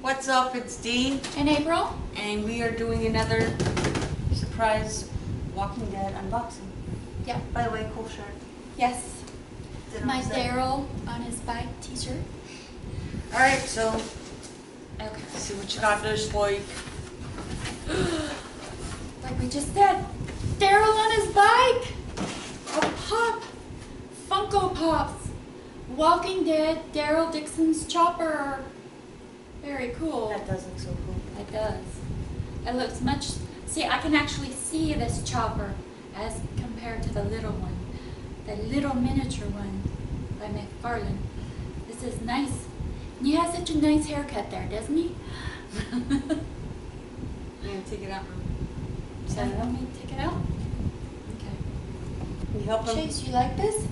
What's up? It's Dee. And April. And we are doing another surprise Walking Dead unboxing. Yeah. By the way, cool shirt. Yes. Didn't My upset. Daryl on his bike t-shirt. Alright, so Okay. let's see what you got. There's like Like we just said, Daryl on his bike. A pop. Funko Pops. Walking Dead, DARYL DIXON's chopper. Very cool. that does look so cool. It does. It looks much. See, I can actually see this chopper as compared to the little one, the little miniature one by McFarlane. This is nice. And he has such a nice haircut there, doesn't he? I'm gonna take it out. So you want me to take it out? Okay. Can you help him? Chase, you like this?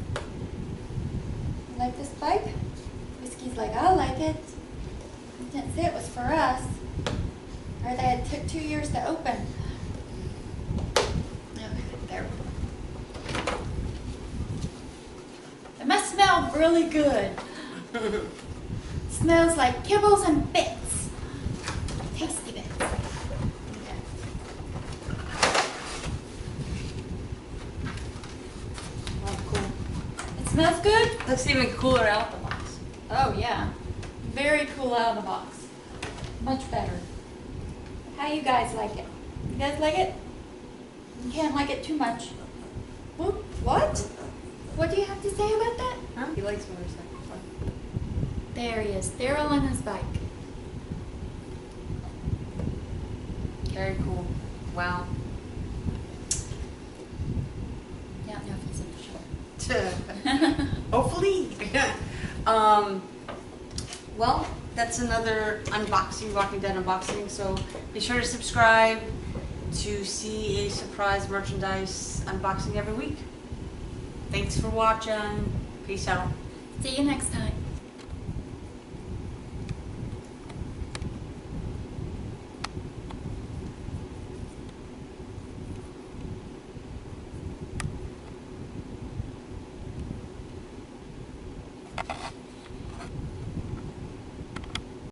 You like this bike? Whiskey's like, I like it. He didn't say it was for us. Or that it took 2 years to open. Okay, there. It must smell really good. Smells like kibbles and bits. Tasty bits. Okay. Oh, cool. It smells good? Looks even cooler out the box. Oh yeah. Very cool out of the box. Much better. How you guys like it? You guys like it? You can't like it too much. Whoop. What? What do you have to say about that? Huh? He likes motorcycles. There he is. Daryl on his bike. Very cool. Wow. Yeah, no, if he's in the short. Hopefully. Well, that's another unboxing, Walking Dead unboxing. So be sure to subscribe to see a surprise merchandise unboxing every week. Thanks for watching. Peace out. See you next time.